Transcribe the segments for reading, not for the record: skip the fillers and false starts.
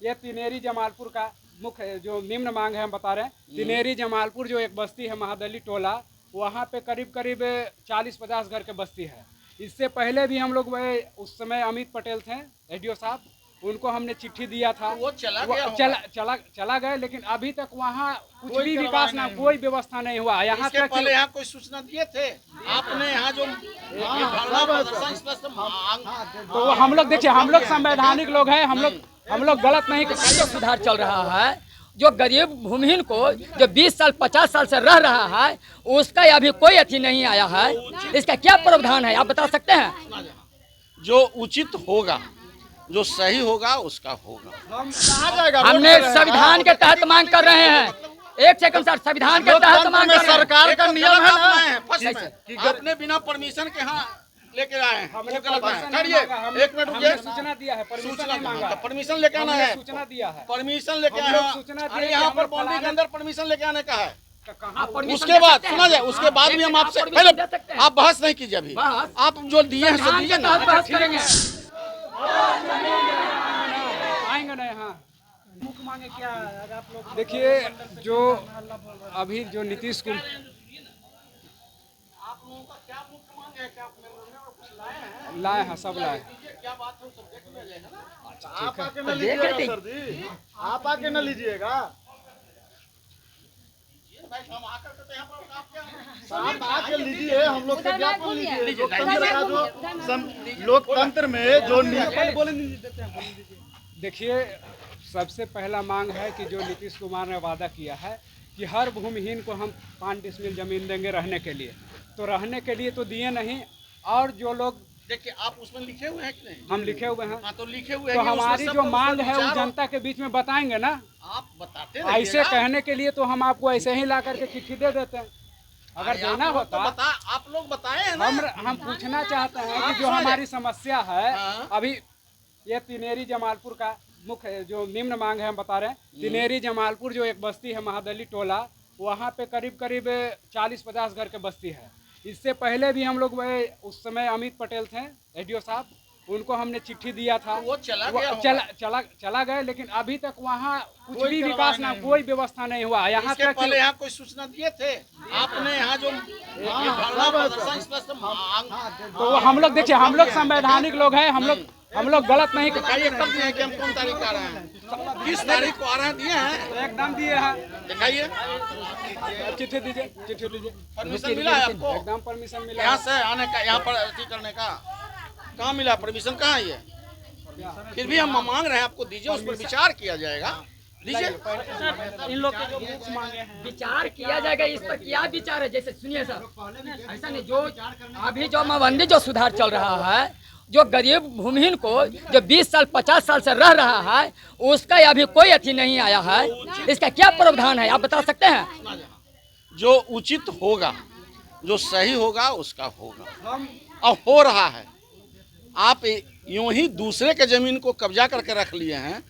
ये तिनेरी जमालपुर का मुख्य जो निम्न मांग है हम बता रहे हैं। तिनेरी जमालपुर जो एक बस्ती है महादली टोला, वहाँ पे करीब करीब 40-50 घर के बस्ती है। इससे पहले भी हम लोग उस समय अमित पटेल थे एडीओ साहब, उनको हमने चिट्ठी दिया था। वो चला गए, लेकिन अभी तक वहाँ कुछ भी विकास ना, कोई व्यवस्था नहीं हुआ। यहाँ तक पहले यहाँ कोई सूचना दिए थे आपने? यहाँ जो तो हम लोग देखिए, हम लोग संवैधानिक लोग हैं, हम लोग गलत नहीं। सुधार चल रहा है, जो गरीब भूमिहीन को जो 20 साल 50 साल से रह रहा है, उसका अभी कोई अथी नहीं आया है। इसका क्या प्रावधान है आप बता सकते हैं? जो उचित होगा, जो सही होगा उसका होगा। हमने संविधान के तहत मांग कर रहे हैं। एक सेकंड सर, संविधान के तहत मांग कर रहे हैं। सरकार का नियम है ना कि अपने बिना परमिशन के यहाँ लेके आए हैं। हमने एक मिनट रुकिए। सूचना दिया है, परमिशन लेके आना है, सूचना दिया है, परमिशन लेके आए हैं। अरे यहाँ पर बाउंड्री के अंदर परमिशन लेके आने का है। उसके बाद सुना जाए, उसके बाद भी हम आपसे पहले आप बहस नहीं कीजिए। अभी आप जो दिए हैं सो दीजिए ना। बहस करेंगे। आएंगे ना यहाँ मुख्य मांगे क्या आप लोग देखिए। जो अभी जो नीतीश कुमार लाए हैं, सब लाए। आप आके न लीजिएगा सर जी, आप आके न लीजिएगा। आप आके लीजिए, हम लोग से ज्ञापन लीजिए। लोकतंत्र का जो लोकतंत्र में जो देखिए, सबसे पहला मांग है कि जो नीतीश कुमार ने वादा किया है कि हर भूमिहीन को हम 5 डिसमिल जमीन देंगे रहने के लिए, तो रहने के लिए तो दिए नहीं। और जो लोग देखिए, आप उसमें लिखे हुए हैं कि नहीं? हम लिखे हुए हैं। हाँ, तो लिखे हुए तो हैं। हमारी जो मांग है वो जनता के बीच में बताएंगे ना। आप बताते ऐसे कहने के लिए तो हम आपको ऐसे ही ला करके चिट्ठी दे देते हैं। अगर देना होता आप लोग बताए हैं ना। हम पूछना चाहते हैं कि जो हमारी समस्या है अभी, ये तिनेरी जमालपुर का मुख्य जो निम्न मांग है हम बता रहे हैं। तिनेरी जमालपुर जो एक बस्ती है महादली टोला, वहाँ पे करीब करीब 40-50 घर के बस्ती है। इससे पहले भी हम लोग उस समय अमित पटेल थे एडीओ साहब, उनको हमने चिट्ठी दिया था। वो चला गए, लेकिन अभी तक वहाँ कुछ भी विकास ना, कोई व्यवस्था नहीं हुआ। यहाँ तक पहले यहाँ कोई सूचना दिए थे आपने? यहाँ जो तो हम लोग देखिए, हम लोग संवैधानिक लोग हैं, हम लोग गलत नहीं। कब दिए हैं कि हम कौन तारीख आ रहे हैं, किस तारीख को आ रहे हैं? दिए हैं, एकदम दिए हैं। दिखाइए, चिट्ठी दीजिए, चिट्ठी दीजिए। परमिशन मिला है आपको? एकदम परमिशन मिला। यहाँ से आने का, यहाँ पर अति करने का कहाँ मिला परमिशन? कहाँ है ये? फिर भी हम मांग रहे हैं, आपको दीजिए, उस पर विचार किया जाएगा। दीजिए। इन लोग के जो मुख्य मांगे हैं विचार किया जाएगा। इस पर क्या विचार है? जैसे सुनिए सर, ऐसा नहीं, जो अभी जो मानवीय जो सुधार चल रहा है, जो गरीब भूमिहीन को जो 20 साल 50 साल से रह रहा है, उसका अभी कोई अथी नहीं आया है। इसका क्या प्रावधान है आप बता सकते हैं? जो उचित होगा, जो सही होगा उसका होगा, और हो रहा है। आप यूं ही दूसरे के जमीन को कब्जा करके रख लिए हैं,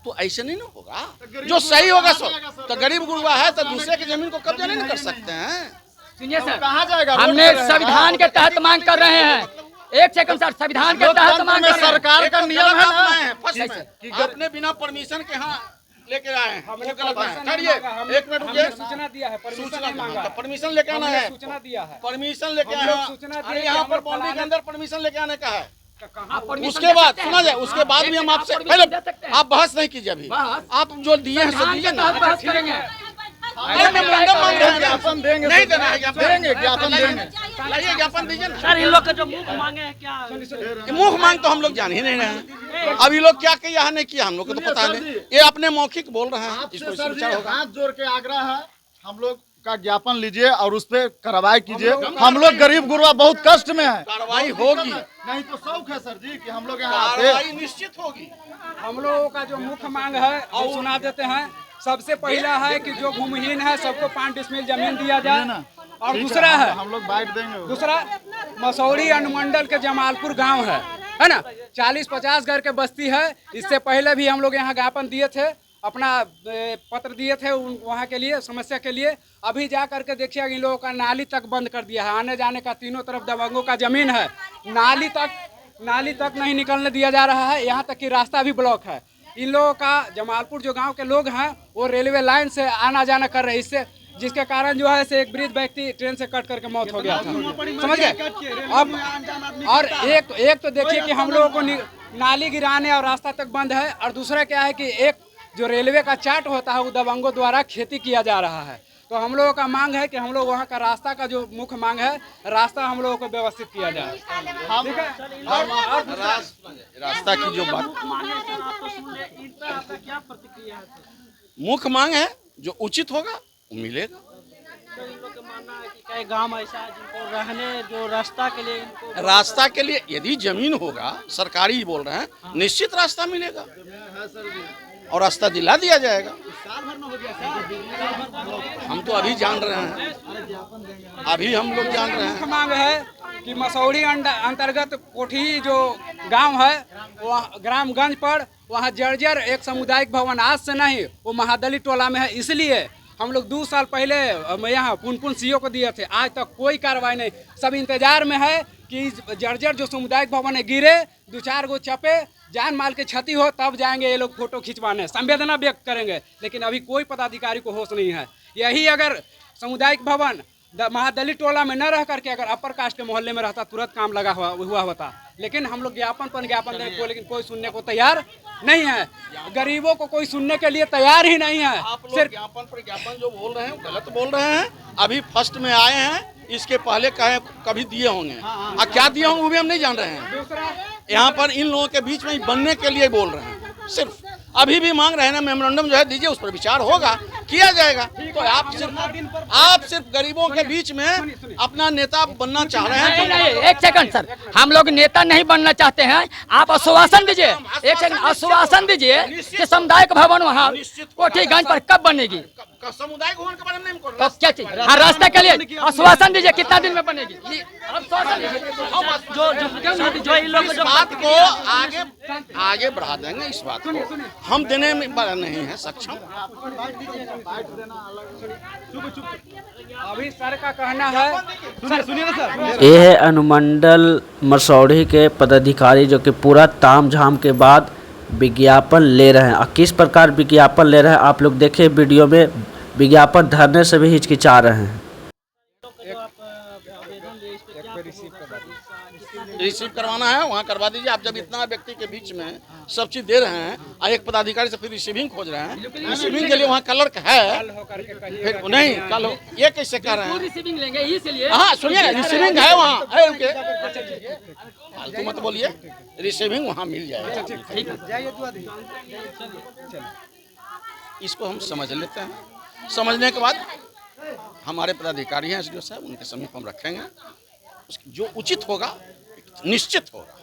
तो ऐसे नहीं ना होगा। जो सही होगा तो गरीब गुरबा है तो दूसरे के जमीन को कब्जा नहीं कर सकते हैं। सुनिए सर, हमने संविधान के तहत मांग कर रहे हैं। एक सेकंड सर, संविधान के तहत मांग कर रहे हैं। सरकार का नियम है ना कि अपने बिना परमिशन के यहाँ लेके आए हैं। एक मिनट रुकिए। सूचना दिया है, परमिशन लेके आना है, सूचना दिया है, परमिशन लेके आए हैं। अरे यहाँ पर बाउंड्री के अंदर परमिशन लेके आने का है। उसके बाद सुना जाए, उसके बाद भी हम आपसे पहले आप बहस नहीं कीजिए। अभी आप जो दिए हैं सो दीजिए ना। बहस करेंगे। ज्ञापन देंगे, नहीं देना है, देंगे, ज्ञापन देंगे। लाइए, ज्ञापन दीजिए ना। सर, इन लोग के जो मुख्य मांगे हैं क्या? मुख्य मांग तो हम लोग जान ही नहीं रहे हैं। अब ये लोग क्या किया है नहीं किया हम लोग को तो पता नहीं। ये अपने मौखिक बोल रहे हैं। आपसे सर जी हाथ जोड़ के आग्रह है, हम लोग का ज्ञापन लीजिए और उस पर कार्रवाई कीजिए। हम लोग गरीब गुरबा बहुत कष्ट में है। कार्रवाई होगी, नहीं तो शौक है सर जी कि हम लोग यहाँ आते। कार्रवाई निश्चित होगी। हम लोगों का जो मुख्य मांग है वो सुना देते हैं। सबसे पहला है कि जो भूमिहीन है सबको 5 डिसमिल जमीन दिया जाए। और दूसरा है, हम लोग बाइट देंगे। दूसरा मसौड़ी अनुमंडल के जमालपुर गांव है ना, 40-50 घर के बस्ती है। इससे पहले भी हम लोग यहाँ ज्ञापन दिए थे, अपना पत्र दिए थे वहाँ के लिए, समस्या के लिए। अभी जा करके देखिए, इन लोगों का नाली तक बंद कर दिया है। आने जाने का तीनों तरफ दबंगों का जमीन है, नाली तक नहीं निकलने दिया जा रहा है। यहाँ तक कि रास्ता भी ब्लॉक है। इन लोगों का जमालपुर जो गांव के लोग हैं वो रेलवे लाइन से आना जाना कर रहे हैं, इससे जिसके कारण जो है से एक वृद्ध व्यक्ति ट्रेन से कट करके मौत हो गया था, समझ गए। अब और एक तो देखिए कि हम लोगों को नाली गिराने और रास्ता तक बंद है, और दूसरा क्या है कि एक जो रेलवे का चार्ट होता है वो दबंगों द्वारा खेती किया जा रहा है। तो हम लोगों का मांग है कि हम लोग वहाँ का रास्ता का जो मुख्य मांग है, रास्ता हम लोगों को व्यवस्थित किया जाए। ठीक है, रास्ता की जो बात मुख्य मांगे सर आप तो सुन ले, इन पर आपका क्या प्रतिक्रिया है सर? मुख्य मांग है जो उचित होगा वो मिलेगा। तो इन लोग का मानना है कि कई गांव ऐसा है जिनको रहने जो रास्ता के लिए इनको रास्ता के लिए यदि जमीन होगा, सरकारी बोल रहे हैं, निश्चित रास्ता मिलेगा और रास्ता दिला दिया जाएगा। हम तो अभी जान रहे हैं, अभी हम लोग जान रहे मुख्य हैं। मांग है कि मसौड़ी अंतर्गत कोठी जो गांव है वहाँ ग्रामगंज पर वहाँ जर्जर एक सामुदायिक भवन आज से नहीं वो महादली टोला में है, इसलिए हम लोग 2 साल पहले यहाँ पुनपुन सीओ को दिए थे, आज तक कोई कार्रवाई नहीं। सब इंतजार में है कि जर्जर जो सामुदायिक भवन है गिरे, 2-4 गो चपे, जान माल की क्षति हो, तब जाएंगे ये लोग फोटो खिंचवाने, संवेदना व्यक्त करेंगे। लेकिन अभी कोई पदाधिकारी को होश नहीं है। यही अगर सामुदायिक भवन महादलित टोला में न रह करके अगर अपर कास्ट के मोहल्ले में रहता तुरंत काम लगा हुआ होता। लेकिन हम लोग ज्ञापन पर ज्ञापन देने को, लेकिन कोई सुनने को तैयार नहीं है। गरीबों को कोई सुनने के लिए तैयार ही नहीं है। आप लोग ज्ञापन पर ज्ञापन जो बोल रहे हैं वो गलत बोल रहे हैं। अभी फर्स्ट में आए हैं, इसके पहले कभी दिए होंगे, और क्या दिए होंगे वो भी हम नहीं जान रहे हैं। यहाँ पर इन लोगों के बीच में बनने के लिए बोल रहे हैं सिर्फ। अभी भी मांग रहे हैं ना, मेमोरेंडम जो है दीजिए, उस पर विचार होगा, किया जाएगा। तो आप सिर्फ गरीबों के बीच में अपना नेता बनना चाह रहे हैं। नहीं, एक सेकंड सर, हम लोग नेता नहीं बनना चाहते हैं। आप आश्वासन दीजिए, एक सेकंड आश्वासन दीजिए कि सामुदायिक भवन वहाँ कोठीगंज पर कब बनेगी, समुदाय भवन के बारे में नहीं बोल तो क्या चीज, हाँ रास्ते के लिए आश्वासन दीजिए, कितना दिन में बनेगी आश्वासन दीजिए। जो इन लोग इस बात को आगे बढ़ा देंगे। इस बात को हम देने में नहीं है सक्षम। अभी सर का कहना है, सुनिए ना सर, ये है अनुमंडल मसौढ़ी के पदाधिकारी जो कि पूरा तामझाम के बाद विज्ञापन ले रहे हैं। और किस प्रकार विज्ञापन ले रहे हैं आप लोग देखिए वीडियो में। विज्ञापन धरने से भी हिचकिचा रहे हैं। रिसीव करवाना है वहाँ करवा दीजिए। आप जब इतना व्यक्ति के बीच में सब चीज दे रहे हैं और एक पदाधिकारी से फिर रिसीविंग खोज रहे हैं, रिसीविंग के लिए वहाँ क्लर्क है, फिर नहीं कल हो, ये कैसे कर रहे हैं? रिसीविंग लेंगे इसलिए। हाँ सुनिए, रिसीविंग है वहाँ है उनके, फालतू मत बोलिए, रिसीविंग वहाँ मिल जाएगा। इसको हम समझ लेते हैं। समझने के बाद हमारे पदाधिकारी हैं एसडीओ साहब, उनके समीप हम रखेंगे। जो उचित होगा निश्चित होगा।